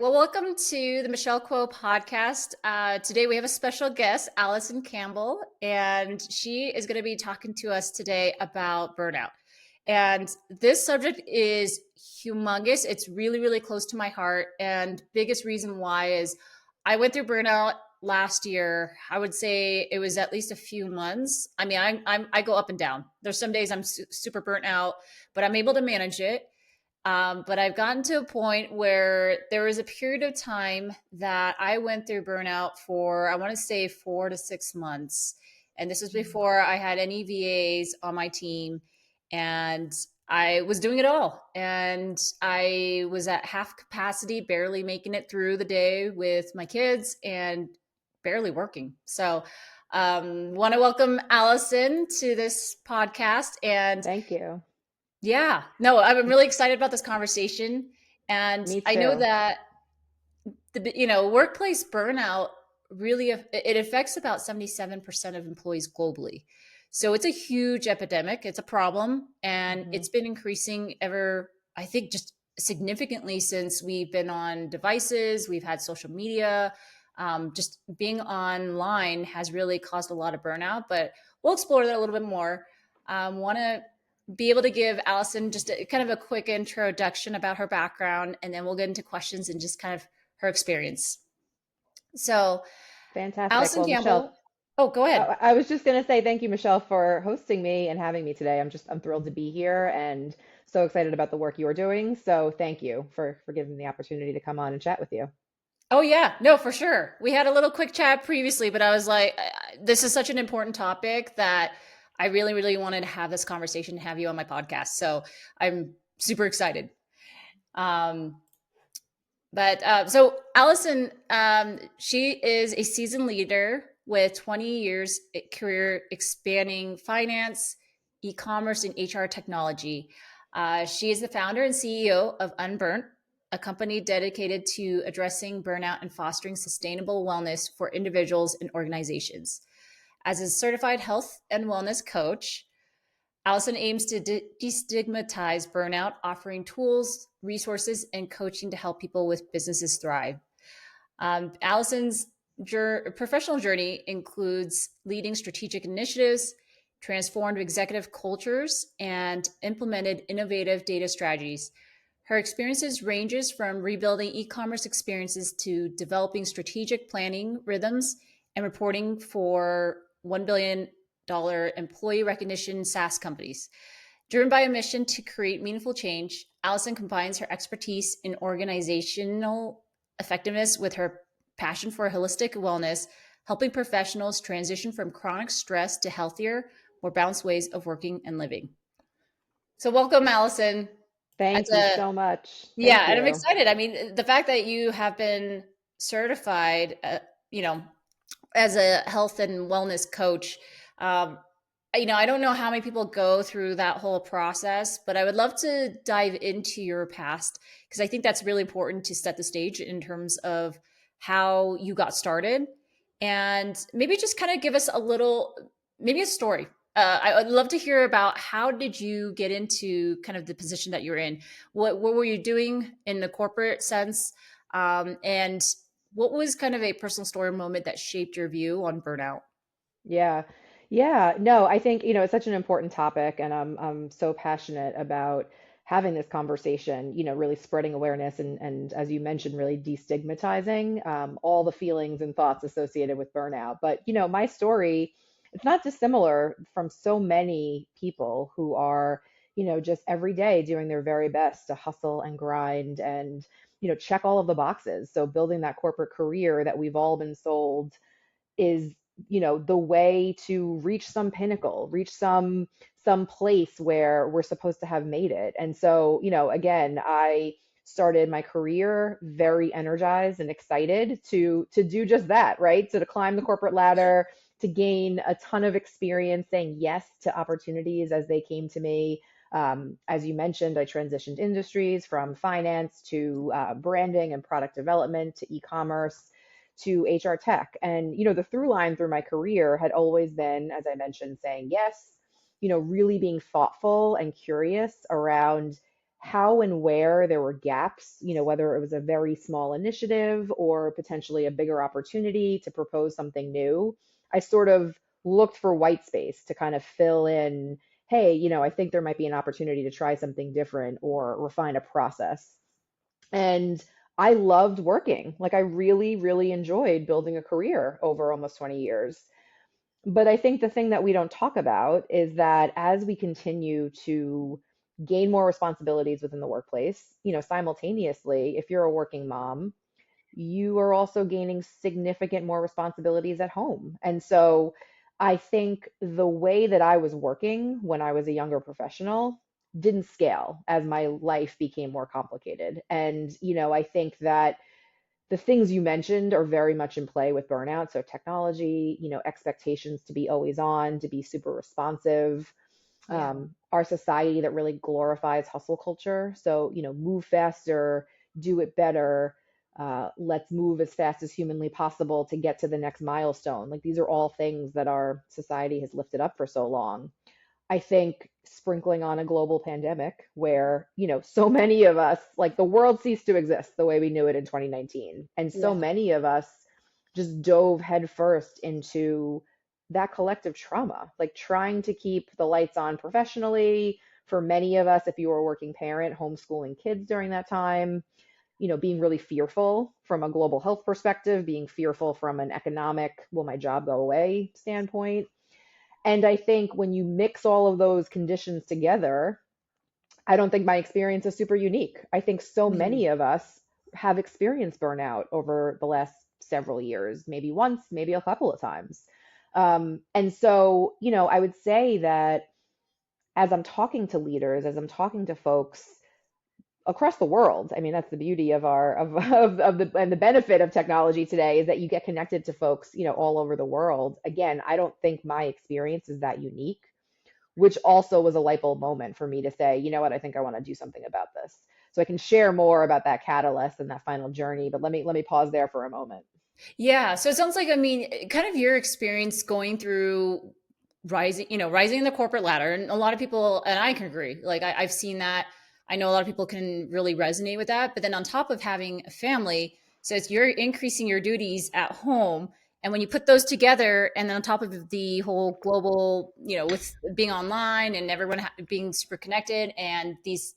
Well, welcome to the Michelle Kuo Podcast. Today we have a special guest, Alison Campbell, and she is going to be talking to us today about burnout. And this subject is humongous. It's really, really close to my heart. And biggest reason why is I went through burnout last year. I would say it was at least a few months. I mean, I go up and down. There's some days I'm super burnt out, but I'm able to manage it. But I've gotten to a point where there was a period of time that I went through burnout for, I want to say 4 to 6 months. And this was before I had any VAs on my team. And I was doing it all. And I was at half capacity, barely making it through the day with my kids and barely working. So, want to welcome Alison to this podcast. And Thank you. yeah, no, I'm really excited about this conversation. And Me I know too. that workplace burnout really it affects about 77% of employees globally. So it's a huge epidemic. It's a problem, and hmm it's been increasing ever, I think, just significantly since we've been on devices, we've had social media. Just being online has really caused a lot of burnout, but we'll explore that a little bit more. Want to be able to give Alison just kind of a quick introduction about her background, and then we'll get into questions and just kind of her experience. So, Fantastic. Alison Well, Michelle, Campbell. Oh, go ahead. I was just going to say thank you, Michelle, for hosting me and having me today. I'm thrilled to be here and so excited about the work you're doing. So thank you for giving me the opportunity to come on and chat with you. Oh, yeah. No, for sure. We had a little quick chat previously, but I was like, this is such an important topic that I really, really wanted to have this conversation and have you on my podcast. So I'm super excited. Um, so Allison, she is a seasoned leader with 20 years career expanding finance, e-commerce, and HR technology. She is the founder and CEO of Unburned, a company dedicated to addressing burnout and fostering sustainable wellness for individuals and organizations. As a certified health and wellness coach, Alison aims to destigmatize burnout, offering tools, resources, and coaching to help people with businesses thrive. Alison's professional journey includes leading strategic initiatives, transformed executive cultures, and implemented innovative data strategies. Her experiences ranges from rebuilding e-commerce experiences to developing strategic planning rhythms and reporting for $1 billion employee recognition SaaS companies. Driven by a mission to create meaningful change, Alison combines her expertise in organizational effectiveness with her passion for holistic wellness, helping professionals transition from chronic stress to healthier, more balanced ways of working and living. So, welcome, Alison. As Thank you a so much. Yeah, Thank and I'm you. excited. I mean, the fact that you have been certified, you know, as a health and wellness coach, um, I don't know how many people go through that whole process, but I would love to dive into your past because I think that's really important to set the stage in terms of how you got started and maybe just kind of give us a little, maybe a story. I would love to hear about how did you get into kind of the position that you're in? What were you doing in the corporate sense? And what was kind of a personal story moment that shaped your view on burnout? Yeah. Yeah. No, I think, it's such an important topic, and I'm so passionate about having this conversation, really spreading awareness and as you mentioned, really destigmatizing all the feelings and thoughts associated with burnout. But, my story, it's not dissimilar from so many people who are, just every day doing their very best to hustle and grind and, check all of the boxes. So building that corporate career that we've all been sold is the way to reach some pinnacle, reach some place where we're supposed to have made it. And so, again, I started my career very energized and excited to do just that, right? So to climb the corporate ladder, to gain a ton of experience saying yes to opportunities as they came to me. As you mentioned, I transitioned industries from finance to branding and product development to e-commerce to HR tech. And, the through line through my career had always been, as I mentioned, saying yes, really being thoughtful and curious around how and where there were gaps, whether it was a very small initiative or potentially a bigger opportunity to propose something new. I sort of looked for white space to kind of fill in, hey, I think there might be an opportunity to try something different or refine a process. And I loved working. Like I really, really enjoyed building a career over almost 20 years. But I think the thing that we don't talk about is that as we continue to gain more responsibilities within the workplace, simultaneously, if you're a working mom, you are also gaining significant more responsibilities at home. And so I think the way that I was working when I was a younger professional didn't scale as my life became more complicated. And, I think that the things you mentioned are very much in play with burnout. So technology, expectations to be always on, to be super responsive, Yeah. our society that really glorifies hustle culture. So, move faster, do it better. Let's move as fast as humanly possible to get to the next milestone. Like these are all things that our society has lifted up for so long. I think sprinkling on a global pandemic where, so many of us, like the world ceased to exist the way we knew it in 2019. And so Yeah. many of us just dove headfirst into that collective trauma, like trying to keep the lights on professionally. For many of us, if you were a working parent, homeschooling kids during that time, being really fearful from a global health perspective, being fearful from an economic, will my job go away standpoint. And I think when you mix all of those conditions together, I don't think my experience is super unique. I think so Mhm. many of us have experienced burnout over the last several years, maybe once, maybe a couple of times. And so, I would say that as I'm talking to leaders, as I'm talking to folks across the world. I mean, that's the beauty of our of the and the benefit of technology today is that you get connected to folks, all over the world. Again, I don't think my experience is that unique, which also was a light bulb moment for me to say, you know what, I think I want to do something about this. So I can share more about that catalyst and that final journey, but let me pause there for a moment. Yeah. So it sounds like, I mean, kind of your experience going through rising in the corporate ladder. And a lot of people, and I can agree, like I've seen that. I know a lot of people can really resonate with that. But then on top of having a family, so it's you're increasing your duties at home. And when you put those together, and then on top of the whole global, with being online and everyone being super connected, and these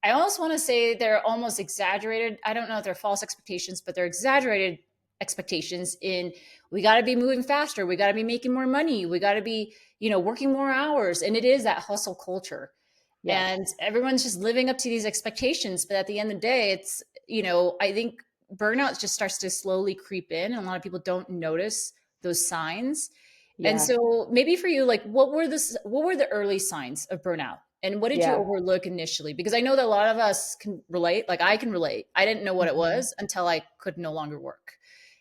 I almost want to say they're almost exaggerated. I don't know if they're false expectations, but they're exaggerated expectations in we got to be moving faster. We got to be making more money. We got to be, working more hours. And it is that hustle culture. Yes. And everyone's just living up to these expectations. But at the end of the day, it's, I think burnout just starts to slowly creep in. And a lot of people don't notice those signs. And Yeah. so maybe for you, like what were the early signs of burnout? And what did you Yeah. overlook initially? Because I know that a lot of us can relate. Like I can relate. I didn't know what it Hmm. was until I could no longer work.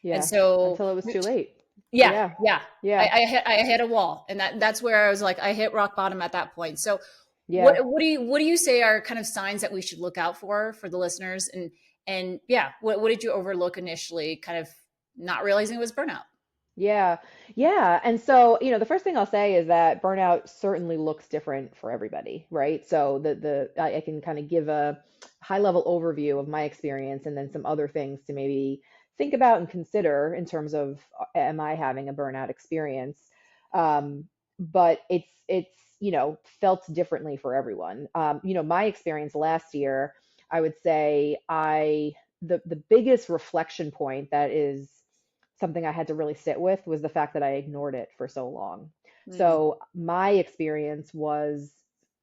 And Yeah. so Until it was too late. yeah, Yeah. yeah. Yeah. I hit a wall, and that's where I was like I hit rock bottom at that point. So Yeah. what do you say are kind of signs that we should look out for the listeners? And yeah, what did you overlook initially, kind of not realizing it was burnout? Yeah, yeah. And so, the first thing I'll say is that burnout certainly looks different for everybody, right? So I can kind of give a high level overview of my experience and then some other things to maybe think about and consider in terms of am I having a burnout experience? But it's felt differently for everyone. My experience last year, I would say the biggest reflection point that is something I had to really sit with was the fact that I ignored it for so long. Mm, So my experience was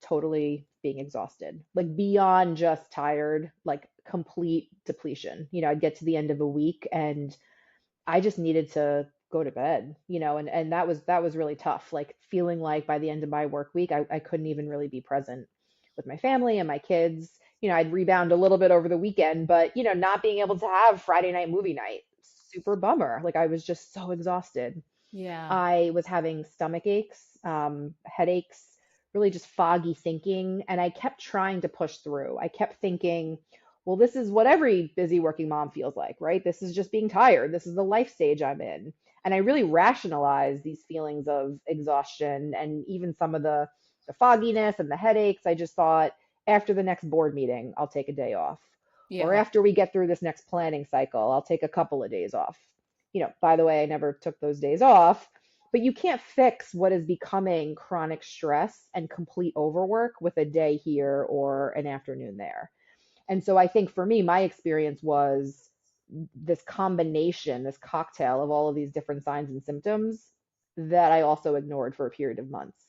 totally being exhausted, like beyond just tired, like complete depletion. I'd get to the end of a week and I just needed to go to bed, and that was really tough. Like feeling like by the end of my work week, I couldn't even really be present with my family and my kids. I'd rebound a little bit over the weekend, but not being able to have Friday night movie night, super bummer. Like I was just so exhausted. yeah. I was having stomach aches, headaches, really just foggy thinking. And I kept trying to push through. I kept thinking, well, this is what every busy working mom feels like, right? This is just being tired. This is the life stage I'm in. And I really rationalized these feelings of exhaustion and even some of the fogginess and the headaches. I just thought after the next board meeting, I'll take a day off. Or Yeah. after we get through this next planning cycle, I'll take a couple of days off. By the way, I never took those days off, but you can't fix what is becoming chronic stress and complete overwork with a day here or an afternoon there. And so I think for me, my experience was this combination, this cocktail of all of these different signs and symptoms that I also ignored for a period of months.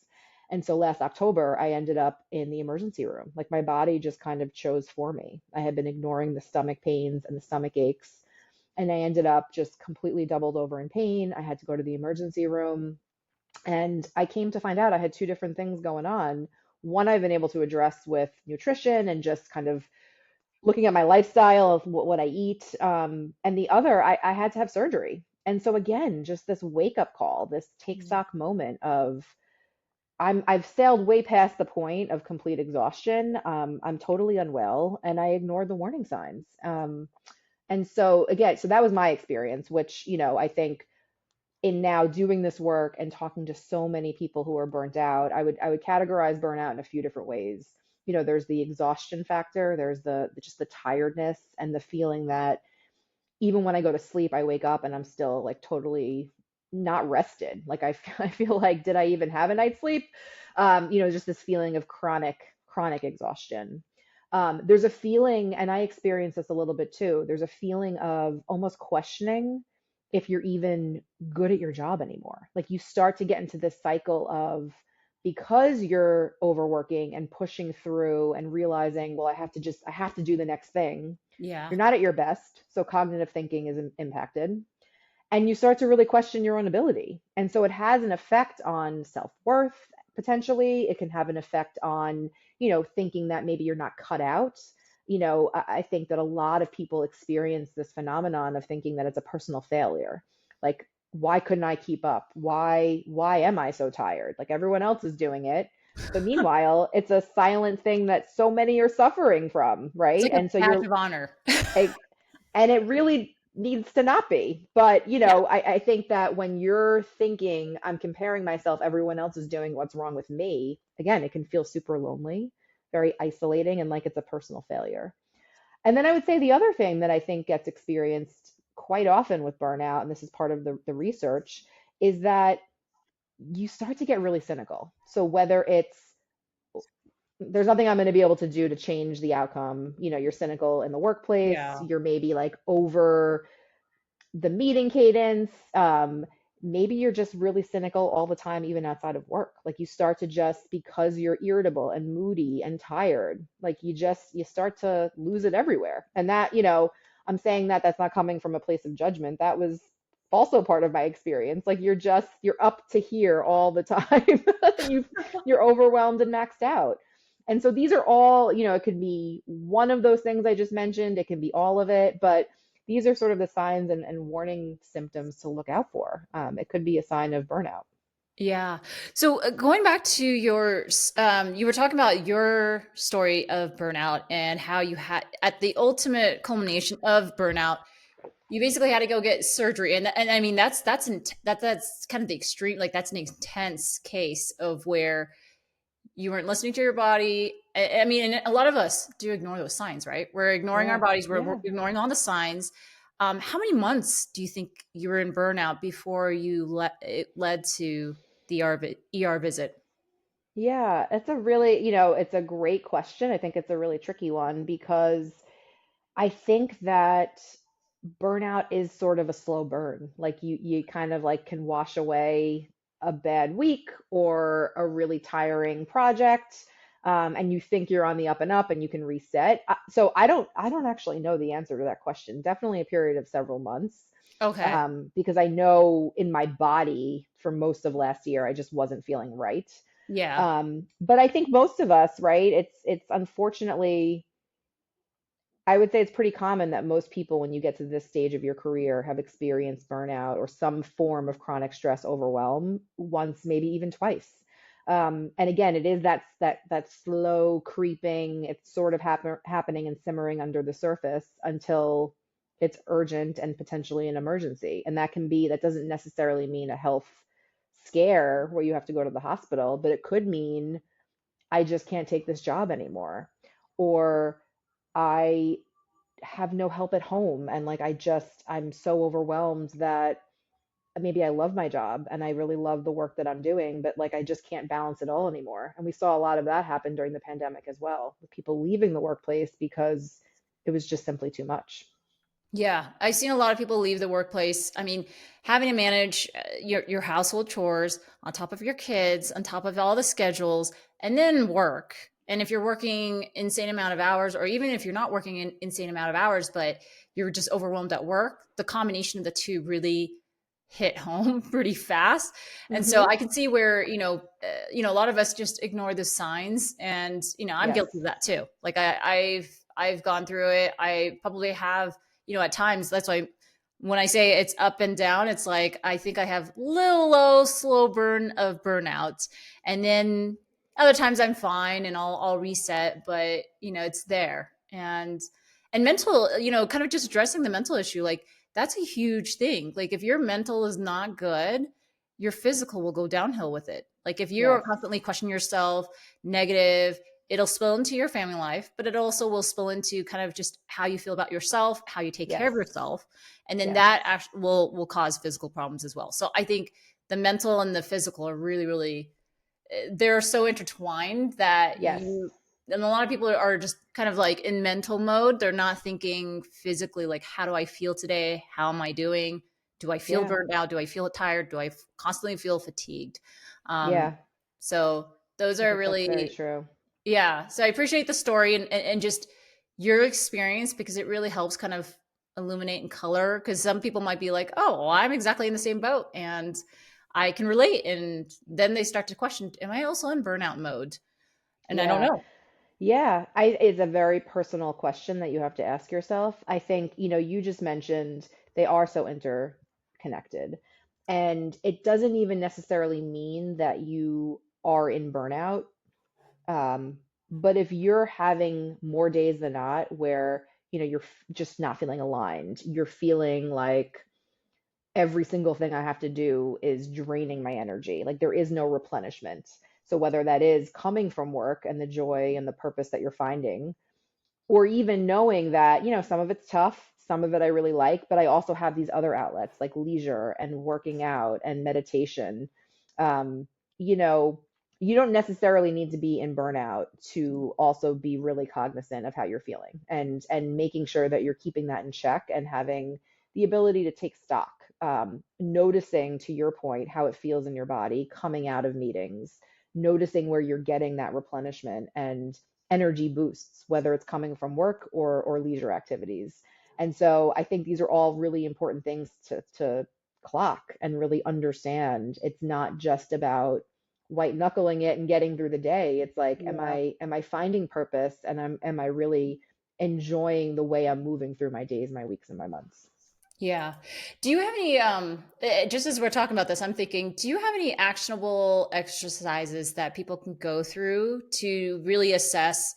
And so last October, I ended up in the emergency room. Like my body just kind of chose for me. I had been ignoring the stomach pains and the stomach aches, and I ended up just completely doubled over in pain. I had to go to the emergency room. And I came to find out I had two different things going on. One I've been able to address with nutrition and just kind of looking at my lifestyle of what I eat. And the other, I had to have surgery. And so again, just this wake up call, this take stock moment of I've sailed way past the point of complete exhaustion. I'm totally unwell, and I ignored the warning signs. And so again, so that was my experience, which, I think in now doing this work and talking to so many people who are burnt out, I would categorize burnout in a few different ways. There's the exhaustion factor, there's the just the tiredness and the feeling that even when I go to sleep, I wake up and I'm still like totally not rested. Like I feel like, did I even have a night's sleep? Just this feeling of chronic exhaustion. There's a feeling, and I experience this a little bit too. There's a feeling of almost questioning if you're even good at your job anymore. Like you start to get into this cycle of, because you're overworking and pushing through and realizing, well, I have to do the next thing. Yeah. You're not at your best, so cognitive thinking is impacted, and you start to really question your own ability. And so it has an effect on self-worth. Potentially it can have an effect on, thinking that maybe you're not cut out. I think that a lot of people experience this phenomenon of thinking that it's a personal failure. Like, why couldn't I keep up? Why am I so tired? Like everyone else is doing it. But meanwhile, it's a silent thing that so many are suffering from, It's right? like a And so badge of honor. and it really needs to not be. But, Yeah. I think that when you're thinking, I'm comparing myself, everyone else is doing, what's wrong with me? Again, it can feel super lonely, very isolating, and like it's a personal failure. And then I would say the other thing that I think gets experienced quite often with burnout, and this is part of the research, is that you start to get really cynical. So whether it's there's nothing I'm going to be able to do to change the outcome. You're cynical in the workplace. Yeah. You're maybe like over the meeting cadence. Maybe you're just really cynical all the time, even outside of work. Like you start to just, because you're irritable and moody and tired, like you start to lose it everywhere. And that, I'm saying that that's not coming from a place of judgment. That was also part of my experience. Like you're up to here all the time. You're overwhelmed and maxed out. And so these are all, it could be one of those things I just mentioned. It can be all of it, but these are sort of the signs and warning symptoms to look out for. It could be a sign of burnout. Yeah. So going back to you were talking about your story of burnout and how you had at the ultimate culmination of burnout, you basically had to go get surgery, and I mean that's kind of the extreme. Like that's an intense case of where you weren't listening to your body. I mean, and a lot of us do ignore those signs, right? We're ignoring our Yeah, bodies. We're yeah. ignoring all the signs. How many months do you think you were in burnout before it led to the ER visit? Yeah, it's a really, it's a great question. I think it's a really tricky one because I think that burnout is sort of a slow burn. Like you kind of like can wash away a bad week or a really tiring project, and you think you're on the up and up and you can reset. So I don't actually know the answer to that question. Definitely a period of several months, Okay. because I know in my body for most of last year I just wasn't feeling right. Yeah. But I think most of us, right? It's unfortunately, I would say it's pretty common that most people, when you get to this stage of your career, have experienced burnout or some form of chronic stress overwhelm once, maybe even twice. And again, it is that slow creeping. It's sort of happening and simmering under the surface until it's urgent and potentially an emergency. And that doesn't necessarily mean a health scare where you have to go to the hospital, but it could mean I just can't take this job anymore. or I have no help at home and like I'm so overwhelmed that maybe I love my job and I really love the work that I'm doing, but like I just can't balance it all anymore. And we saw a lot of that happen during the pandemic as well, with people leaving the workplace because it was just simply too much. Yeah, I've seen a lot of people leave the workplace. I mean, having to manage your household chores on top of your kids, on top of all the schedules, and then work. And if you're working insane amount of hours, or even if you're not working an insane amount of hours, but you're just overwhelmed at work, the combination of the two really hit home pretty fast. And so Hmm. I can see where, a lot of us just ignore the signs, and I'm Yes. guilty of that too. Like I've gone through it. I probably have, at times. That's why when I say it's up and down, it's like I think I have little low, slow burn of burnout. And then other times I'm fine and I'll reset, but it's there. And mental, kind of just addressing the mental issue, like that's a huge thing. Like if your mental is not good, your physical will go downhill with it. Like if you're Yes. constantly questioning yourself, negative, it'll spill into your family life, but it also will spill into kind of just how you feel about yourself, how you take care Yes. of yourself, and then Yes. that actually will cause physical problems as well. So I think the mental and the physical are really, really, they're so intertwined that Yes. you, and a lot of people are just kind of like in mental mode. They're not thinking physically, like, how do I feel today? How am I doing? Do I feel Yeah. burned out? Do I feel tired? Do I constantly feel fatigued? Um, Yeah. so those I are think that's very really, true. yeah. So I appreciate the story and just your experience, because it really helps kind of illuminate and color. Because some people might be like, oh, well, I'm exactly in the same boat and I can relate. And then they start to question, am I also in burnout mode? And I don't Yeah. know. Yeah, it's a very personal question that you have to ask yourself. I think, you just mentioned they are so interconnected. And it doesn't even necessarily mean that you are in burnout. Um, but if you're having more days than not where, you're just not feeling aligned, you're feeling like every single thing I have to do is draining my energy. Like there is no replenishment. So whether that is coming from work and the joy and the purpose that you're finding, or even knowing that, some of it's tough, some of it I really like, but I also have these other outlets like leisure and working out and meditation. Um, you know, you don't necessarily need to be in burnout to also be really cognizant of how you're feeling and making sure that you're keeping that in check and having the ability to take stock. Noticing, to your point, how it feels in your body coming out of meetings, noticing where you're getting that replenishment and energy boosts, whether it's coming from work or leisure activities. And so I think these are all really important things to clock and really understand. It's not just about white knuckling it and getting through the day. It's like, Yeah. am I finding purpose, and am I really enjoying the way I'm moving through my days, my weeks, and my months? Yeah. Do you have any, just as we're talking about this, I'm thinking, do you have any actionable exercises that people can go through to really assess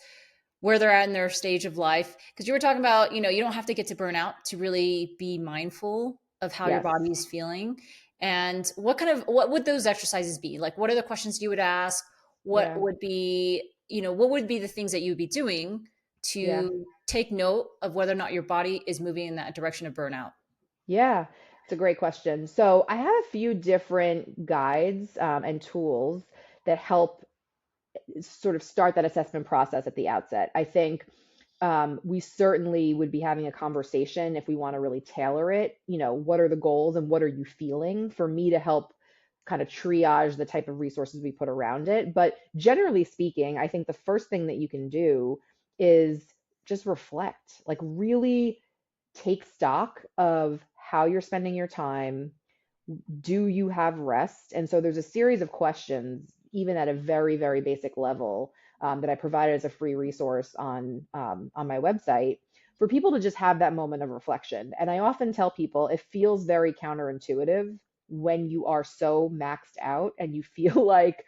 where they're at in their stage of life? Because you were talking about, you don't have to get to burnout to really be mindful of how your Yes. body is feeling. And what would those exercises be? Like, what are the questions you would ask? Yeah. What would be the things that you would be doing Yeah. to take note of whether or not your body is moving in that direction of burnout? Yeah, it's a great question. So I have a few different guides and tools that help sort of start that assessment process at the outset. I think we certainly would be having a conversation if we want to really tailor it. What are the goals and what are you feeling, for me to help kind of triage the type of resources we put around it. But generally speaking, I think the first thing that you can do is just reflect, like really take stock of how you're spending your time. Do you have rest? And so there's a series of questions, even at a very, very basic level, that I provided as a free resource on my website for people to just have that moment of reflection. And I often tell people it feels very counterintuitive when you are so maxed out and you feel like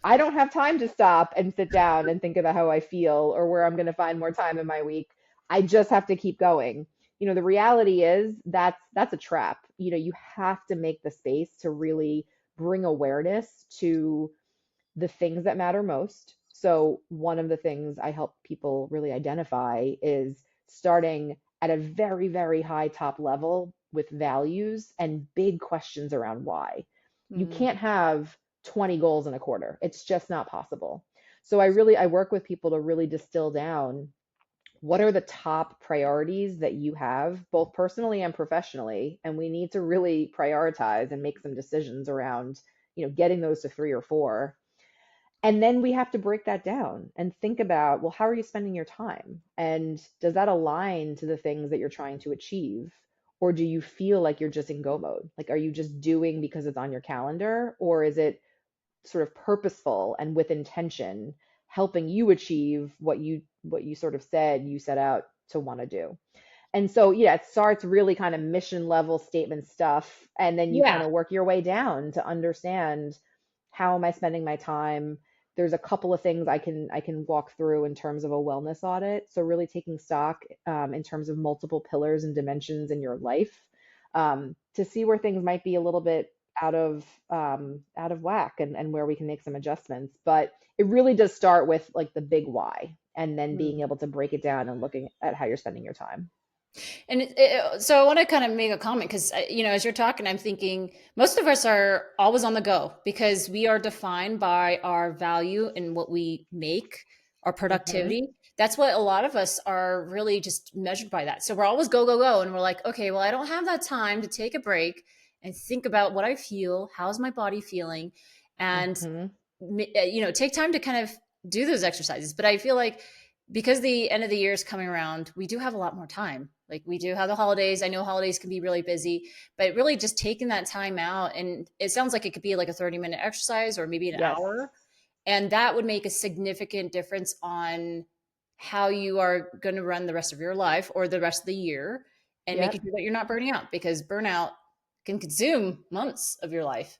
I don't have time to stop and sit down and think about how I feel or where I'm going to find more time in my week. I just have to keep going. The reality is that's a trap. You have to make the space to really bring awareness to the things that matter most. So one of the things I help people really identify is starting at a very, very high top level with values and big questions around why. You Mm. can't have 20 goals in a quarter. It's just not possible. So I work with people to really distill down what are the top priorities that you have, both personally and professionally, and we need to really prioritize and make some decisions around, getting those to 3 or 4. And then we have to break that down and think about, well, how are you spending your time? And does that align to the things that you're trying to achieve? Or do you feel like you're just in go mode? Like, are you just doing because it's on your calendar? Or is it sort of purposeful and with intention, helping you achieve what you sort of said you set out to want to do? And so, yeah, it starts really kind of mission level statement stuff, and then you kind Yeah. of work your way down to understand, how am I spending my time? There's a couple of things I can walk through in terms of a wellness audit. So really taking stock, in terms of multiple pillars and dimensions in your life, to see where things might be a little bit out of whack, and where we can make some adjustments. But it really does start with like the big why, and then being able to break it down and looking at how you're spending your time. And so I want to kind of make a comment because, as you're talking, I'm thinking most of us are always on the go because we are defined by our value and what we make, our Hmm. productivity. That's what a lot of us are really just measured by that. So we're always go, go, go. And we're like, okay, well, I don't have that time to take a break and think about what I feel. How's my body feeling? And, Hmm. take time to kind of do those exercises. But I feel like because the end of the year is coming around, we do have a lot more time. Like we do have the holidays. I know holidays can be really busy, but really just taking that time out. And it sounds like it could be like a 30-minute exercise or maybe an Yes. hour. And that would make a significant difference on how you are going to run the rest of your life or the rest of the year and making Yep. sure that you're not burning out because burnout can consume months of your life.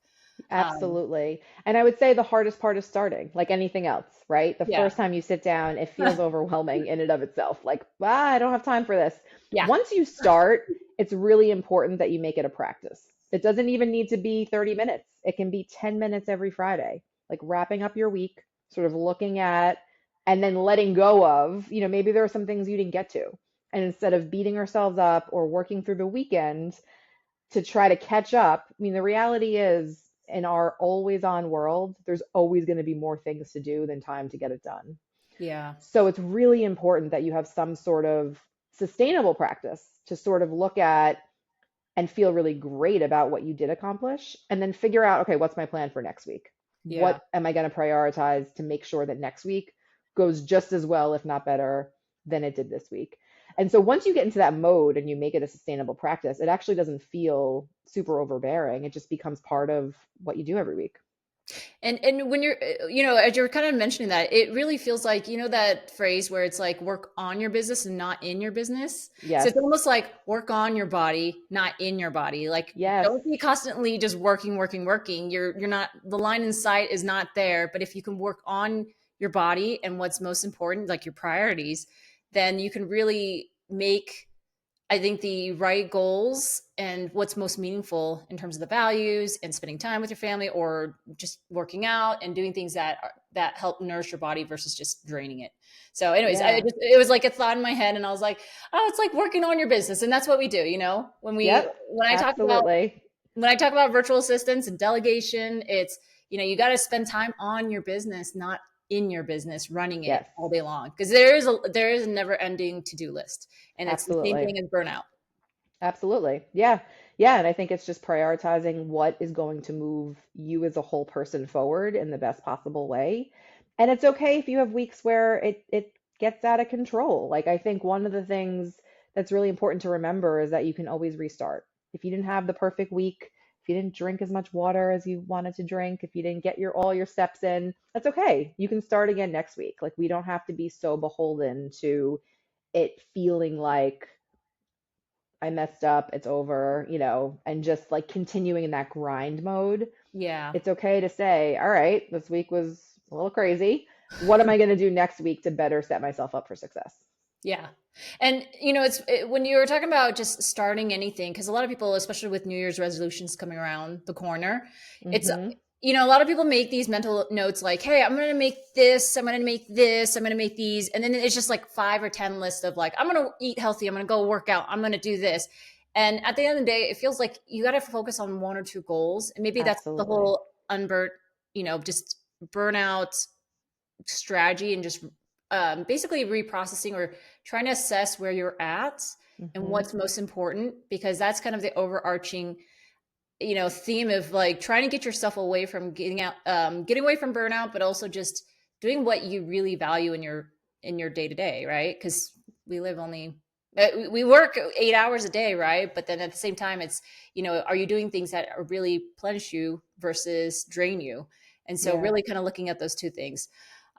Um, Absolutely. And I would say the hardest part is starting, like anything else, right? The yeah. first time you sit down, it feels overwhelming in and of itself. Like, I don't have time for this. Yeah. Once you start, it's really important that you make it a practice. It doesn't even need to be 30 minutes. It can be 10 minutes every Friday, like wrapping up your week, sort of looking at and then letting go of, maybe there are some things you didn't get to. And instead of beating ourselves up or working through the weekend, to try to catch up. I mean, the reality is, in our always on world, there's always going to be more things to do than time to get it done. Yeah. So it's really important that you have some sort of sustainable practice to sort of look at and feel really great about what you did accomplish, and then figure out, okay, what's my plan for next week? Yeah. What am I going to prioritize to make sure that next week goes just as well, if not better, than it did this week? And so once you get into that mode and you make it a sustainable practice, it actually doesn't feel super overbearing. It just becomes part of what you do every week. And when you're, as you're kind of mentioning that, it really feels like, that phrase where it's like work on your business and not in your business. So Yes. it's almost like work on your body, not in your body. Like Yes. don't be constantly just working, working, working. You're not, the line in sight is not there. But if you can work on your body and what's most important, like your priorities, then you can really make, I think, the right goals and what's most meaningful in terms of the values and spending time with your family or just working out and doing things that help nourish your body versus just draining it. So anyways, Yeah. it was like a thought in my head and I was like, oh, it's like working on your business. And that's what we do, Yep. when Absolutely. I talk about virtual assistants and delegation, it's, you got to spend time on your business, not in your business running it Yes. all day long. Because there is a never ending to-do list. And it's the same Absolutely. thing as burnout. Absolutely. Yeah. Yeah. And I think it's just prioritizing what is going to move you as a whole person forward in the best possible way. And it's okay if you have weeks where it gets out of control. Like, I think one of the things that's really important to remember is that you can always restart. If you didn't have the perfect week, if you didn't drink as much water as you wanted to drink, if you didn't get all your steps in, that's okay. You can start again next week. Like, we don't have to be so beholden to it feeling like I messed up, it's over, and just like continuing in that grind mode. Yeah. It's okay to say, all right, this week was a little crazy. What am I going to do next week to better set myself up for success? Yeah. And when you were talking about just starting anything, because a lot of people, especially with New Year's resolutions coming around the corner, it's Mm-hmm. a lot of people make these mental notes like, hey, I'm going to make this, I'm going to make this, I'm going to make these. And then it's just like 5 or 10 lists of like, I'm going to eat healthy, I'm going to go work out, I'm going to do this. And at the end of the day, it feels like you got to focus on 1 or 2 goals. And maybe that's the Absolutely. whole unburnt, just burnout strategy, and just basically reprocessing or trying to assess where you're at and Hmm. what's most important, because that's kind of the overarching theme of like trying to get yourself away from getting away from burnout, but also just doing what you really value in your day to day, right? Because we live only we work 8 hours a day, right? But then at the same time, it's are you doing things that are really plenish you versus drain you? And so Yeah. really kind of looking at those two things.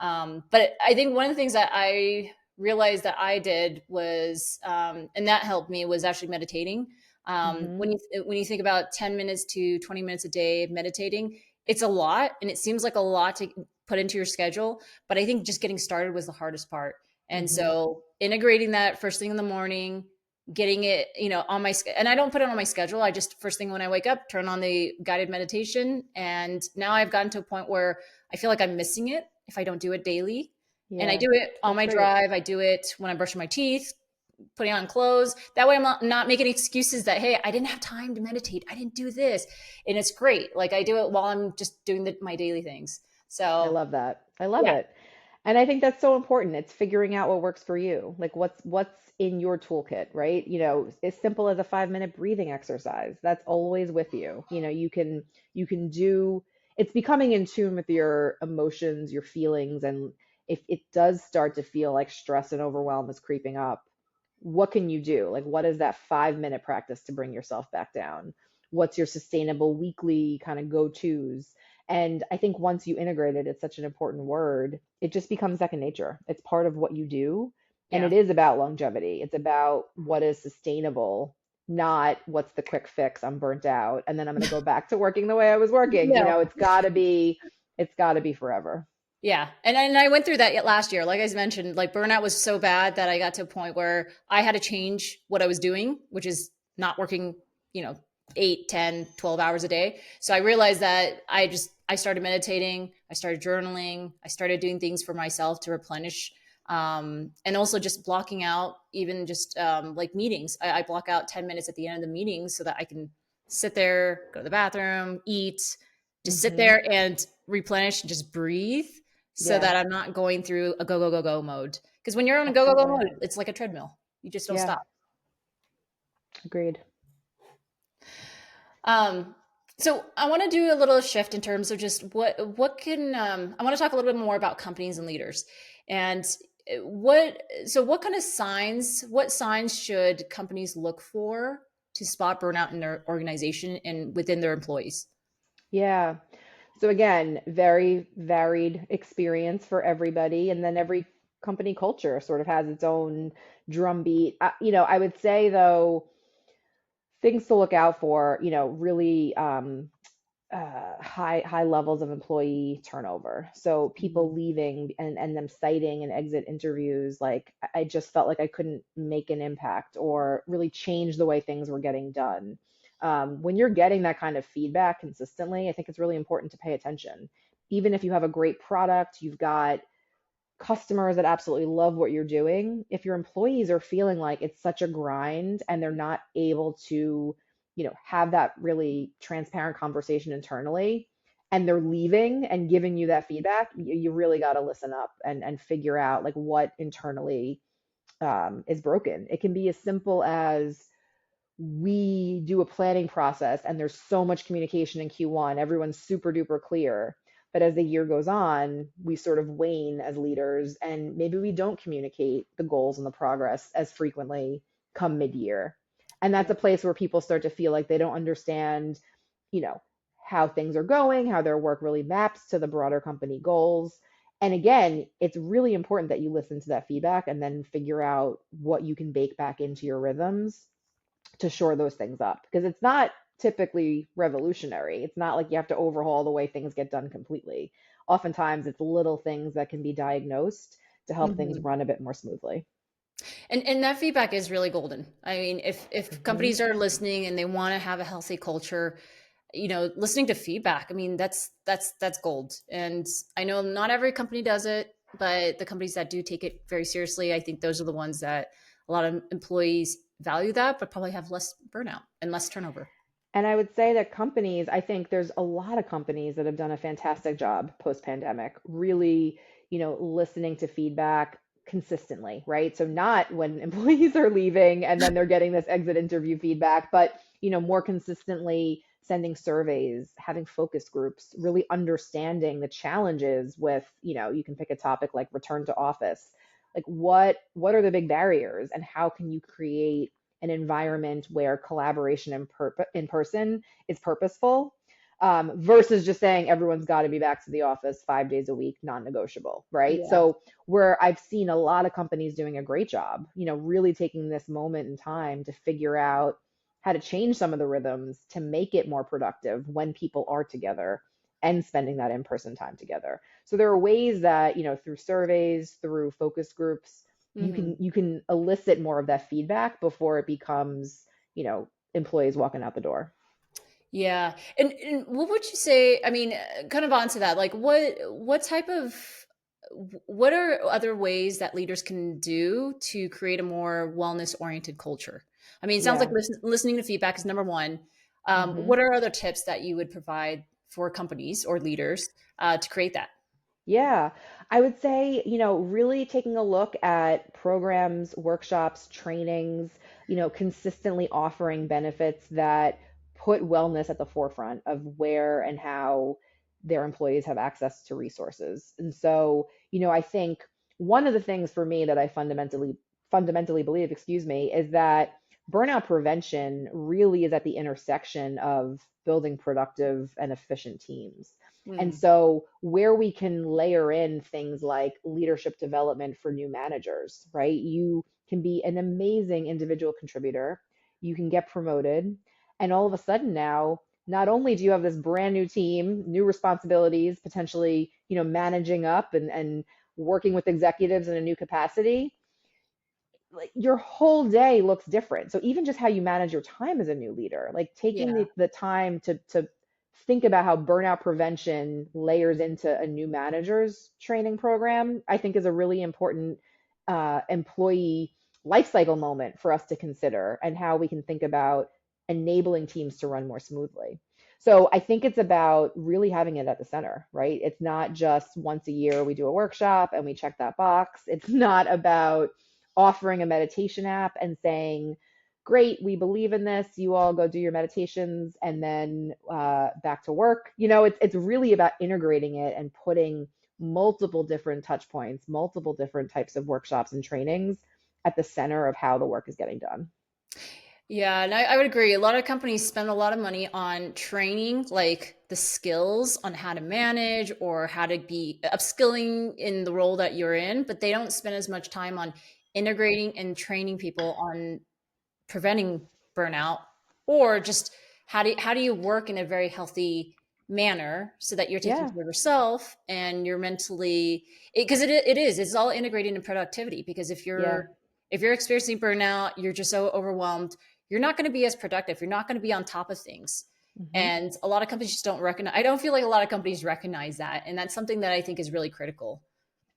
But I think one of the things that I realized that I did was, and that helped me, was actually meditating. Hmm. When you think about 10 minutes to 20 minutes a day of meditating, it's a lot, and it seems like a lot to put into your schedule. But I think just getting started was the hardest part. And Hmm. so integrating that first thing in the morning, getting it, on and I don't put it on my schedule. I just first thing when I wake up, turn on the guided meditation. And now I've gotten to a point where I feel like I'm missing it if I don't do it daily. And I Yeah. do it on That's my great. drive. I do it when I'm brushing my teeth, putting on clothes. That way I'm not making excuses that, hey, I didn't have time to meditate, I didn't do this. And it's great. Like I do it while I'm just doing my daily things. I So love that. I love yeah. it. And I think that's so important. It's figuring out what works for you. Like what's in your toolkit, right? As simple as a 5-minute breathing exercise. That's always with you. You can do it's becoming in tune with your emotions, your feelings, and if it does start to feel like stress and overwhelm is creeping up, what can you do? Like what is that 5-minute practice to bring yourself back down? What's your sustainable weekly kind of go-tos? And I think once you integrate it, it's such an important word. It just becomes second nature. It's part of what you do. And Yeah. it is about longevity. It's about what is sustainable, not what's the quick fix. I'm burnt out. And then I'm going to go back to working the way I was working. No. It's got to be forever. Yeah. And I went through that last year. Like I mentioned, like burnout was so bad that I got to a point where I had to change what I was doing, which is not working, you know, 8, 10, 12 hours a day. So I realized that I started meditating, I started journaling, I started doing things for myself to replenish. And also just blocking out even just like meetings. I block out 10 minutes at the end of the meeting so that I can sit there, go to the bathroom, eat, just sit Hmm. there and replenish and just breathe so Yeah, that I'm not going through a go, go, go, go mode. Because when you're on a go, go, go absolutely. mode, it's like a treadmill. You just don't Yeah, stop. agreed. Um, so I want to do a little shift in terms of just what can I want to talk a little bit more about companies and leaders, and what kind of what signs should companies look for to spot burnout in their organization and within their employees? Yeah. So again, very varied experience for everybody, and then every company culture sort of has its own drumbeat. I would say though, things to look out for, really high levels of employee turnover. So people Mhm. leaving and them citing in exit interviews, like I just felt like I couldn't make an impact or really change the way things were getting done. When you're getting that kind of feedback consistently, I think it's really important to pay attention. Even if you have a great product, you've got customers that absolutely love what you're doing, if your employees are feeling like it's such a grind and they're not able to, have that really transparent conversation internally and they're leaving and giving you that feedback, you really got to listen up and figure out like what internally is broken. It can be as simple as we do a planning process and there's so much communication in Q1, everyone's super duper clear. But as the year goes on, we sort of wane as leaders and maybe we don't communicate the goals and the progress as frequently come mid-year. And that's Yeah. a place where people start to feel like they don't understand, you know, how things are going, how their work really maps to the broader company goals. And again, it's really important that you listen to that feedback and then figure out what you can bake back into your rhythms to shore those things up because it's not typically revolutionary. It's not like you have to overhaul the way things get done completely. Oftentimes, it's little things that can be diagnosed to help things Mhm. run a bit more smoothly. And that feedback is really golden. I mean, if Hmm. companies are listening and they want to have a healthy culture, listening to feedback. I mean, that's gold. And I know not every company does it, but the companies that do take it very seriously, I think those are the ones that a lot of employees value that, but probably have less burnout and less turnover. And I would say that companies, I think there's a lot of companies that have done a fantastic job post-pandemic, really, listening to feedback consistently, right? So not when employees are leaving and then they're getting this exit interview feedback, but, more consistently sending surveys, having focus groups, really understanding the challenges with, you can pick a topic like return to office. Like what are the big barriers and how can you create an environment where collaboration in person is purposeful, versus just saying everyone's got to be back to the office 5 days a week, non-negotiable, right? Yeah. So where I've seen a lot of companies doing a great job, really taking this moment in time to figure out how to change some of the rhythms to make it more productive when people are together and spending that in-person time together. So there are ways that, through surveys, through focus groups, you Hmm. can elicit more of that feedback before it becomes, employees walking out the door. Yeah. And what would you say? I mean, kind of onto that, like what type of what are other ways that leaders can do to create a more wellness oriented culture? I mean, it sounds like Yeah. listening to feedback is number one. Hmm. What are other tips that you would provide for companies or leaders to create that? Yeah, I would say, really taking a look at programs, workshops, trainings, consistently offering benefits that put wellness at the forefront of where and how their employees have access to resources. And so, I think one of the things for me that I fundamentally believe, excuse me, is that burnout prevention really is at the intersection of building productive and efficient teams. And Hmm. so, where we can layer in things like leadership development for new managers, right? You can be an amazing individual contributor, you can get promoted, and all of a sudden now, not only do you have this brand new team, new responsibilities, potentially, managing up and working with executives in a new capacity, like your whole day looks different. So even just how you manage your time as a new leader, like taking Yeah. the time to think about how burnout prevention layers into a new manager's training program, I think is a really important employee life cycle moment for us to consider and how we can think about enabling teams to run more smoothly. So I think it's about really having it at the center, right? It's not just once a year we do a workshop and we check that box. It's not about offering a meditation app and saying, great, we believe in this. You all go do your meditations and then back to work. It's really about integrating it and putting multiple different touch points, multiple different types of workshops and trainings at the center of how the work is getting done. Yeah, and I would agree. A lot of companies spend a lot of money on training, like the skills on how to manage or how to be upskilling in the role that you're in, but they don't spend as much time on integrating and training people on preventing burnout or just how do you work in a very healthy manner so that you're taking Yeah, care of yourself and you're mentally because it's all integrated in productivity because if yeah. you're experiencing burnout, you're just so overwhelmed, you're not going to be as productive, you're not going to be on top of things. Hmm. And a lot of companies just don't recognize, I don't feel like a lot of companies recognize that, and that's something that I think is really critical.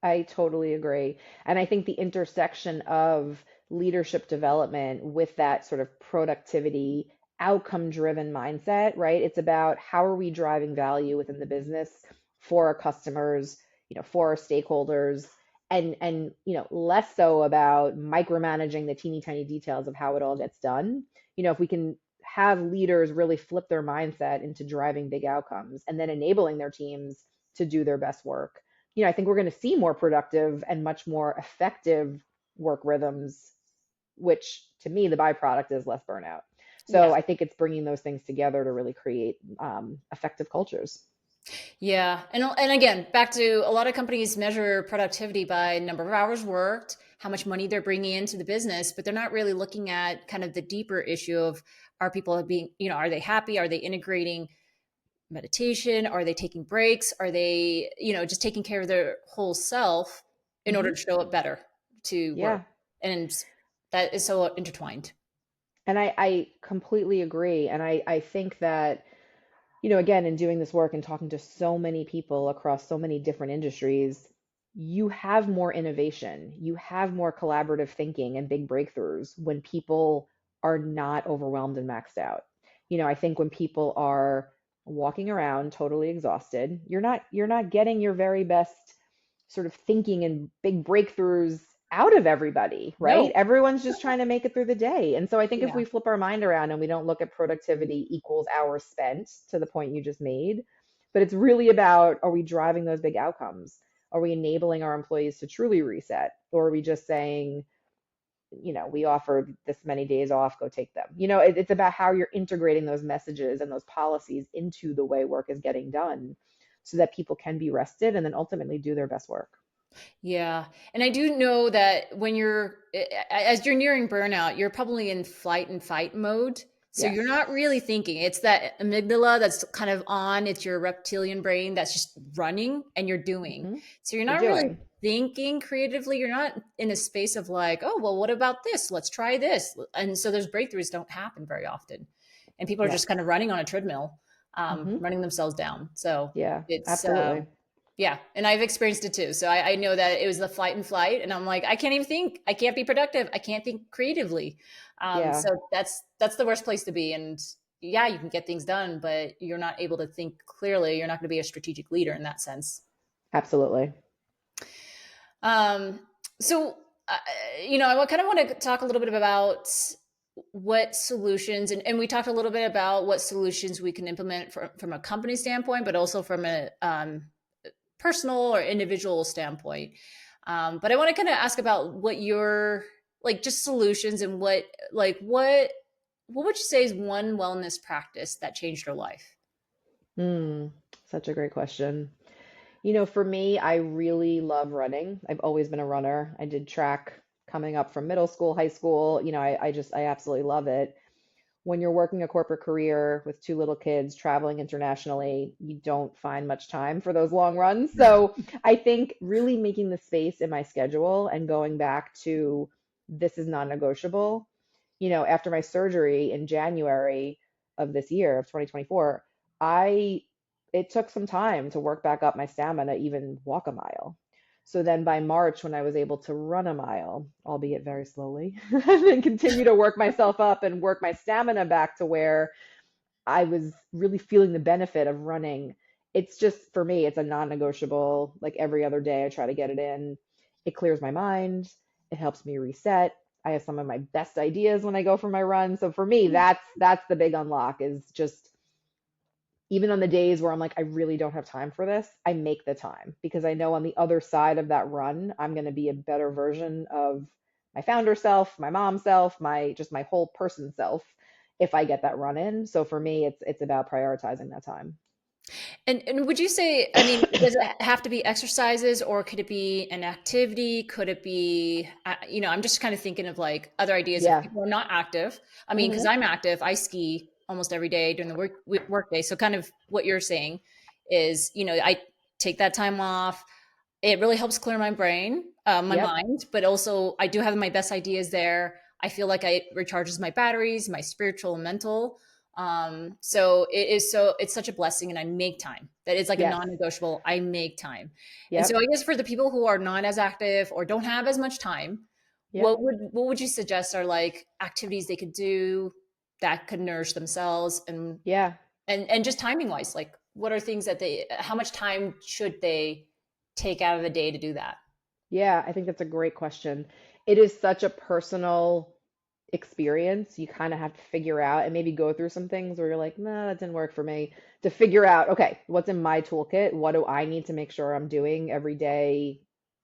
I totally agree. And I think the intersection of leadership development with that sort of productivity, outcome driven mindset, right? It's about how are we driving value within the business for our customers, for our stakeholders, and less so about micromanaging the teeny tiny details of how it all gets done. If we can have leaders really flip their mindset into driving big outcomes and then enabling their teams to do their best work, I think we're going to see more productive and much more effective work rhythms, which to me, the byproduct is less burnout. So Yeah. I think it's bringing those things together to really create effective cultures. Yeah. And again, back to a lot of companies measure productivity by number of hours worked, how much money they're bringing into the business, but they're not really looking at kind of the deeper issue of are people being, are they happy? Are they integrating meditation? Are they taking breaks? Are they, just taking care of their whole self in order Hmm. to show up better to work? Yeah. And that is so intertwined. And I completely agree. And I think that again, in doing this work and talking to so many people across so many different industries, you have more innovation, you have more collaborative thinking and big breakthroughs when people are not overwhelmed and maxed out. I think when people are walking around totally exhausted, you're not getting your very best sort of thinking and big breakthroughs out of everybody, right? No. Everyone's just trying to make it through the day. And so I think if Yeah. we flip our mind around and we don't look at productivity equals hours spent to the point you just made, but it's really about, are we driving those big outcomes? Are we enabling our employees to truly reset? Or are we just saying, we offer this many days off, go take them? It's about how you're integrating those messages and those policies into the way work is getting done so that people can be rested and then ultimately do their best work. Yeah. And I do know that when as you're nearing burnout, you're probably in flight and fight mode. So Yes. you're not really thinking. It's that amygdala that's kind of on. It's your reptilian brain that's just running and you're doing. Hmm. So you're You're not really doing. thinking creatively. You're not in a space of like, oh, well, what about this? Let's try this. And so those breakthroughs don't happen very often. And people are Yes. just kind of running on a treadmill, Hmm. running themselves down. So Yeah, it's, absolutely. yeah, and I've experienced it too. So I know that it was the flight and flight, and I'm like, I can't even think. I can't be productive. I can't think creatively. Yeah, So that's the worst place to be. And yeah, you can get things done, but you're not able to think clearly. You're not going to be a strategic leader in that sense. absolutely. Um, so uh, I kind of want to talk a little bit about what solutions, and we talked a little bit about what solutions we can implement from a company standpoint, but also from a personal or individual standpoint. But I want to kind of ask about what your like just solutions and what would you say is one wellness practice that changed your life? Hmm, such a great question. For me, I really love running. I've always been a runner. I did track coming up from middle school, high school. I absolutely love it. When you're working a corporate career with two little kids traveling internationally, you don't find much time for those long runs. So I think really making the space in my schedule and going back to this is non-negotiable. After my surgery in January of this year of 2024, I it took some time to work back up my stamina, even walk a mile. So then by March, when I was able to run a mile, albeit very slowly, and then continue to work myself up and work my stamina back to where I was really feeling the benefit of running. It's just for me, it's a non-negotiable. Like every other day, I try to get it in. It clears my mind. It helps me reset. I have some of my best ideas when I go for my run. So for me, that's the big unlock is just even on the days where I'm like, I really don't have time for this, I make the time because I know on the other side of that run, I'm going to be a better version of my founder self, my mom self, my whole person self if I get that run in. So for me, it's about prioritizing that time. And would you say, I mean, does it have to be exercises or could it be an activity? Could it be, I'm just kind of thinking of like other ideas if Yeah. people are not active. I mean, because Hmm. I'm active, I ski almost every day during the work day. So kind of what you're saying is, I take that time off. It really helps clear my brain, my Yep. mind, but also I do have my best ideas there. I feel like it recharges my batteries, my spiritual and mental. It's such a blessing, and I make time. That is like a Yes. non-negotiable. I make time, and so Yep. I guess for the people who are not as active or don't have as much time, Yep. what would you suggest are like activities they could do that could nourish themselves Yeah. and just timing wise, like what are things that how much time should they take out of the day to do that? Yeah. I think that's a great question. It is such a personal experience, you kind of have to figure out and maybe go through some things where you're like, nah, that didn't work for me, to figure out, okay, what's in my toolkit? What do I need to make sure I'm doing every day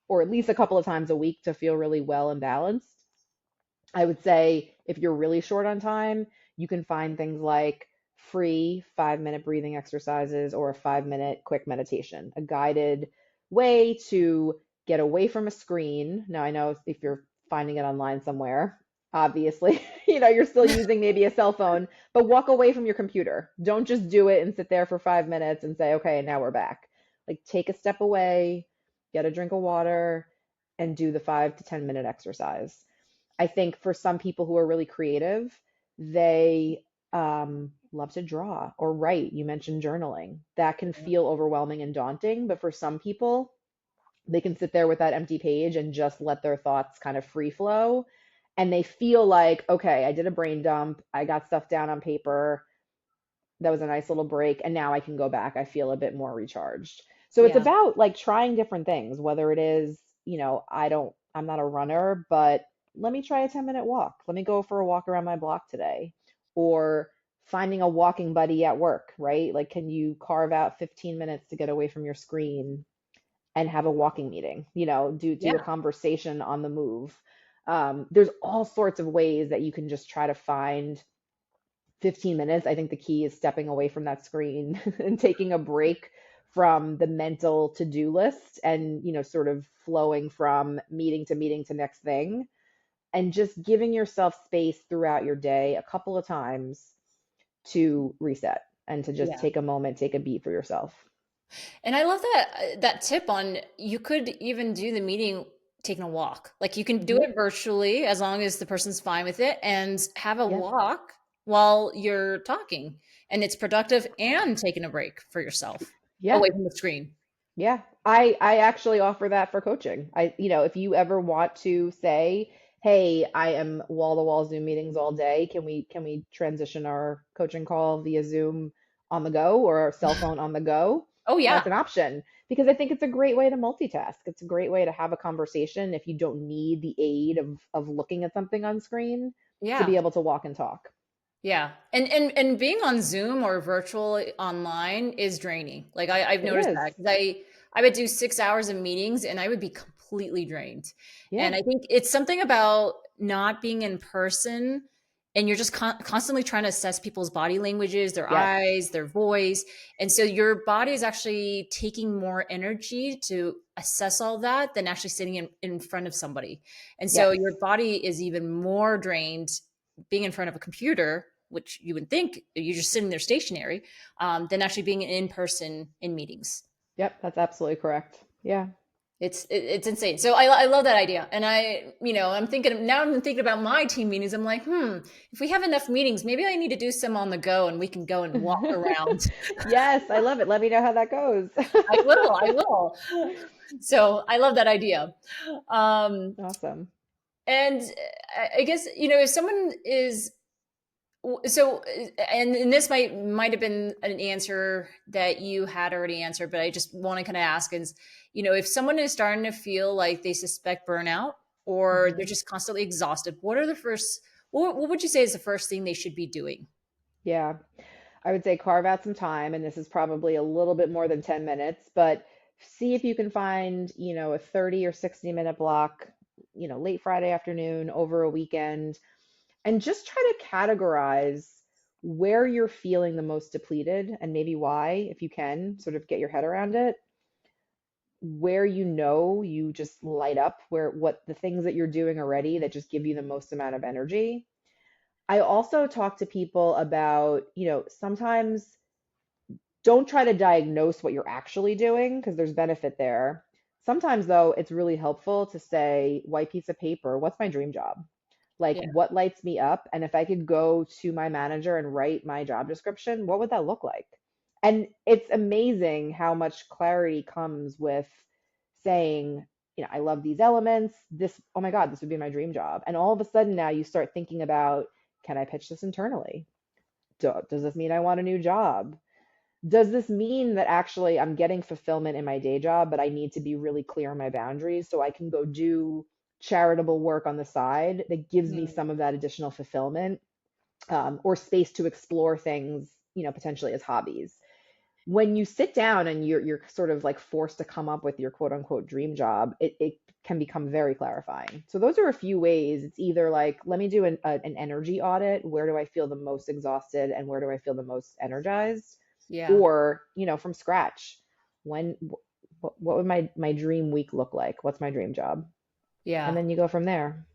or at least a couple of times a week to feel really well and balanced? I would say if you're really short on time, you can find things like free 5-minute breathing exercises or a 5-minute quick meditation, a guided way to get away from a screen. Now, I know if you're finding it online somewhere, obviously, you're still using maybe a cell phone, but walk away from your computer. Don't just do it and sit there for 5 minutes and say, okay, now we're back. Like take a step away, get a drink of water, and do the 5 to 10 minute exercise. I think for some people who are really creative, they love to draw or write. You mentioned journaling. That can Yeah. feel overwhelming and daunting, but for some people, they can sit there with that empty page and just let their thoughts kind of free flow. And they feel like, okay, I did a brain dump. I got stuff down on paper. That was a nice little break. And now I can go back. I feel a bit more recharged. So it's Yeah. about like trying different things, whether it is, I'm not a runner, but let me try a 10-minute walk. Let me go for a walk around my block today. Or finding a walking buddy at work, right? Like, can you carve out 15 minutes to get away from your screen and have a walking meeting, do a Yeah. conversation on the move. There's all sorts of ways that you can just try to find 15 minutes. I think the key is stepping away from that screen and taking a break from the mental to-do list and, sort of flowing from meeting to next thing and just giving yourself space throughout your day a couple of times to reset and to just Yeah. take a moment, take a beat for yourself. And I love that tip on you could even do the meeting taking a walk. Like you can do Mhm. it virtually as long as the person's fine with it and have a Yeah. walk while you're talking. And it's productive and taking a break for yourself Yeah. away from the screen. Yeah, I actually offer that for coaching. If you ever want to say, "Hey, I am wall-to-wall Zoom meetings all day. Can we transition our coaching call via Zoom on the go or our cell phone on the go?" Oh That's yeah. an option because I think it's a great way to multitask. It's a great way to have a conversation if you don't need the aid of looking at something on screen to Yeah. be able to walk and talk. Yeah. And being on Zoom or virtual online is draining. Like I've It noticed is. that 'cause I would do 6 hours of meetings and I would be completely drained. Yeah. And I think it's something about not being in person and you're just constantly trying to assess people's body languages, their Yes. eyes, their voice. And so your body is actually taking more energy to assess all that than actually sitting in front of somebody. And so Yes. your body is even more drained being in front of a computer, which you would think you're just sitting there stationary, than actually being in person in meetings. Yep, that's absolutely correct. Yeah. It's insane. So I love that idea, and I'm thinking about my team meetings. I'm like, if we have enough meetings, maybe I need to do some on the go, and we can go and walk around. Yes, I love it. Let me know how that goes. I will. So I love that idea. Um, Awesome. and I guess if someone is so and this might have been an answer that you had already answered, but I just want to kind of ask is, if someone is starting to feel like they suspect burnout or they're Mhm. just constantly exhausted, what would you say is the first thing they should be doing? Yeah, I would say carve out some time, and this is probably a little bit more than 10 minutes, but see if you can find, a 30 or 60-minute block, late Friday afternoon over a weekend, and just try to categorize where you're feeling the most depleted and maybe why, if you can, sort of get your head around it. Where you just light up, where what the things that you're doing already that just give you the most amount of energy. I also talk to people about, sometimes don't try to diagnose what you're actually doing because there's benefit there. Sometimes, though, it's really helpful to say, white piece of paper, what's my dream job? Like, Yeah. what lights me up? And if I could go to my manager and write my job description, what would that look like? And it's amazing how much clarity comes with saying, I love these elements. This, oh my God, this would be my dream job. And all of a sudden now you start thinking about, can I pitch this internally? Does this mean I want a new job? Does this mean that actually I'm getting fulfillment in my day job, but I need to be really clear on my boundaries so I can go do charitable work on the side that gives me Mm, some of that additional fulfillment, or space to explore things, potentially as hobbies. When you sit down and you're sort of like forced to come up with your quote unquote dream job, it can become very clarifying. So those are a few ways. It's either like, let me do an energy audit. Where do I feel the most exhausted and where do I feel the most energized? yeah. Or, from scratch, when what would my dream week look like? What's my dream job? And Yeah. then you go from there.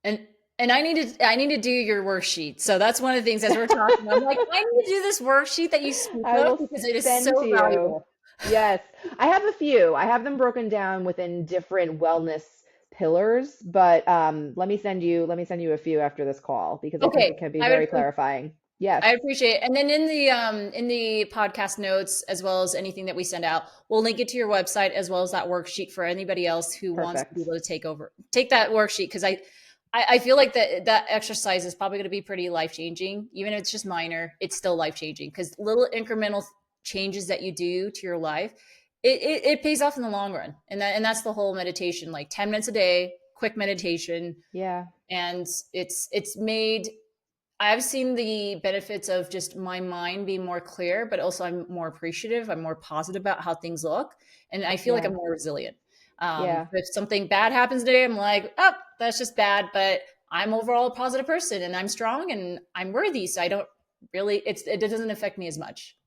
And I need to do your worksheet. So that's one of the things as we're talking. I'm like, I need to do this worksheet that you speak I of will because it is send to so you. valuable. Yes, I have a few. I have them broken down within different wellness pillars, but let me send you a few after this call because I think Okay. it can be I would very clarifying. Yes. I appreciate it. And then in the podcast notes, as well as anything that we send out, we'll link it to your website as well as that worksheet for anybody else who wants to be Perfect. able to take that worksheet, because I feel like that exercise is probably going to be pretty life changing. Even if it's just minor, it's still life changing, because little incremental changes that you do to your life, it pays off in the long run. And that's the whole meditation, like 10 minutes a day, quick meditation, Yeah. and it's made. I've seen the benefits of just my mind being more clear, but also I'm more appreciative. I'm more positive about how things look, and I feel like I'm Yeah. more resilient. Yeah. If something bad happens today, I'm like, oh, that's just bad, but I'm overall a positive person, and I'm strong, and I'm worthy. So I don't really, it doesn't affect me as much.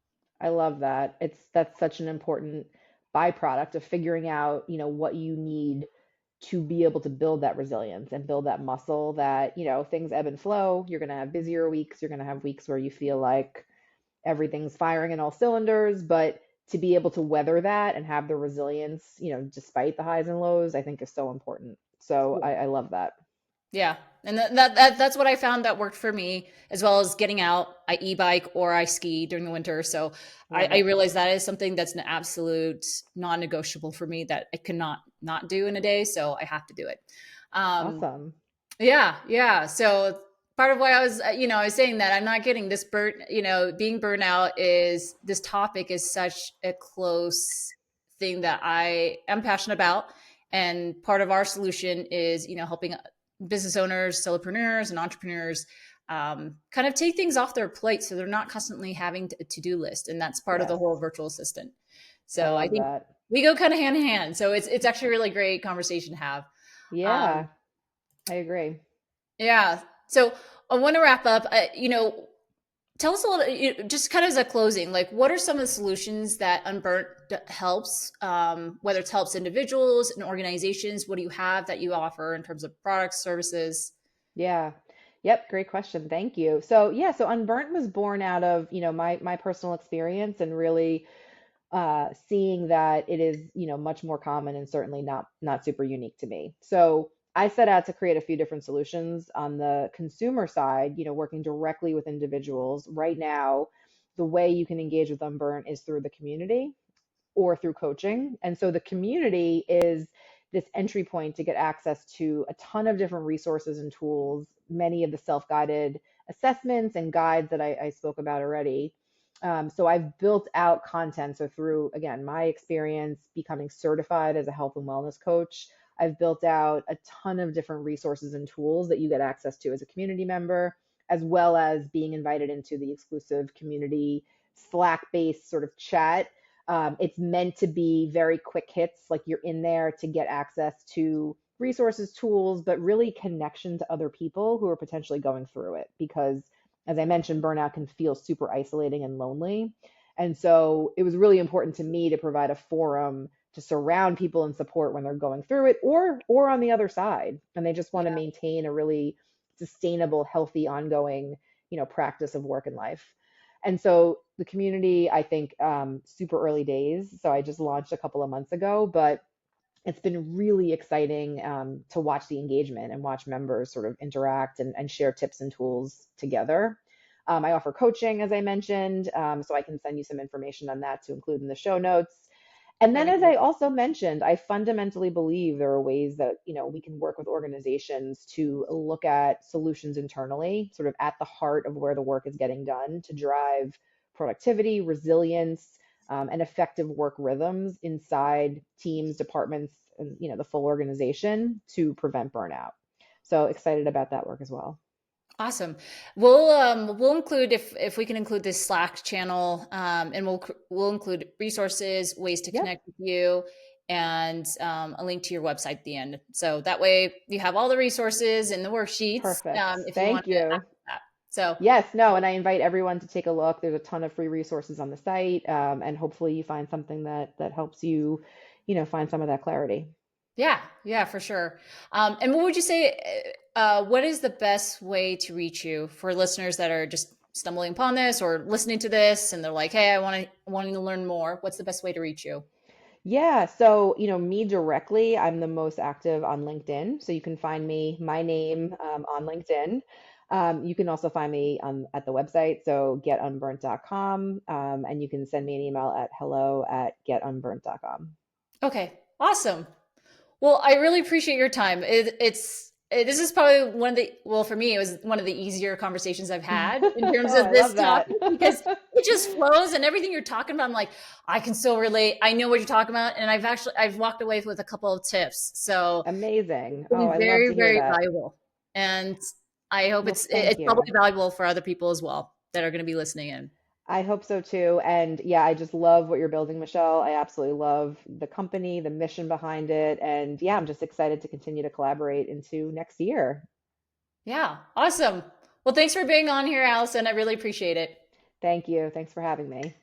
I love that. That's such an important byproduct of figuring out, what you need to be able to build that resilience and build that muscle that, things ebb and flow. You're going to have busier weeks. You're going to have weeks where you feel like everything's firing in all cylinders, but to be able to weather that and have the resilience, despite the highs and lows, I think is so important. So I love that. Yeah. And that's what I found that worked for me, as well as getting out. I e-bike or I ski during the winter. So Love I it. realized that is something that's an absolute non-negotiable for me, that I cannot not do in a day. So I have to do it. Um, Awesome. yeah. Yeah. So part of why I was saying that I'm not getting this being burnout is, this topic is such a close thing that I am passionate about. And part of our solution is, helping business owners, solopreneurs, and entrepreneurs kind of take things off their plate, so they're not constantly having a to-do list. And that's part of the Yes. whole virtual assistant. I So I love think that. we go kind of hand in hand. So it's actually a really great conversation to have. Yeah, Um, I agree. yeah. So I want to wrap up. Tell us a little, just kind of as a closing, like what are some of the solutions that Unburnt helps, whether it helps individuals and organizations? What do you have that you offer in terms of products, services? Yeah. Yep, great question. Thank you. So yeah, so Unburnt was born out of, my personal experience and really seeing that it is, much more common and certainly not super unique to me. So I set out to create a few different solutions on the consumer side, working directly with individuals. Right now, the way you can engage with Unburnt is through the community or through coaching. And so the community is this entry point to get access to a ton of different resources and tools, many of the self-guided assessments and guides that I spoke about already. So I've built out content. So through, again, my experience becoming certified as a health and wellness coach, I've built out a ton of different resources and tools that you get access to as a community member, as well as being invited into the exclusive community Slack-based sort of chat. It's meant to be very quick hits, like you're in there to get access to resources, tools, but really connection to other people who are potentially going through it. Because, as I mentioned, burnout can feel super isolating and lonely. And so it was really important to me to provide a forum to surround people and support when they're going through it, or on the other side, and they just want to Yeah. maintain a really sustainable, healthy, ongoing, practice of work and life. And so the community, I think, super early days. So I just launched a couple of months ago, but it's been really exciting to watch the engagement and watch members sort of interact and share tips and tools together. I offer coaching, as I mentioned, so I can send you some information on that to include in the show notes. And then, That'd be as great. I also mentioned, I fundamentally believe there are ways that, we can work with organizations to look at solutions internally, sort of at the heart of where the work is getting done to drive productivity, resilience, and effective work rhythms inside teams, departments, and, the full organization to prevent burnout. So excited about that work as well. Awesome. We'll include, if we can include this Slack channel, and we'll include resources, ways to Yep, connect with you, and a link to your website at the end. So that way you have all the resources and the worksheets, perfect. if you want Thank to you. access that. So Yes, no, and I invite everyone to take a look. There's a ton of free resources on the site, and hopefully you find something that helps you, find some of that clarity. yeah, yeah, for sure. And what would you say? What is the best way to reach you for listeners that are just stumbling upon this or listening to this, and they're like, "Hey, wanting to learn more." What's the best way to reach you? Yeah, so me directly, I'm the most active on LinkedIn, so you can find me, my name, on LinkedIn. You can also find me at the website, so getunburnt.com, and you can send me an email at hello@getunburnt.com. Okay, awesome. Well, I really appreciate your time. This is probably one of the, well, for me, it was one of the easier conversations I've had in terms Oh, of I this love that. topic because it just flows and everything you're talking about. I'm like, I can so relate. I know what you're talking about. And I've walked away with a couple of tips. So Amazing. it's Oh, been I love very, to hear very that. valuable. And I hope Well, it's thank you. probably valuable for other people as well that are going to be listening in. I hope so too. And yeah, I just love what you're building, Michelle. I absolutely love the company, the mission behind it. And yeah, I'm just excited to continue to collaborate into next year. Yeah, awesome. Well, thanks for being on here, Allison. I really appreciate it. Thank you. Thanks for having me.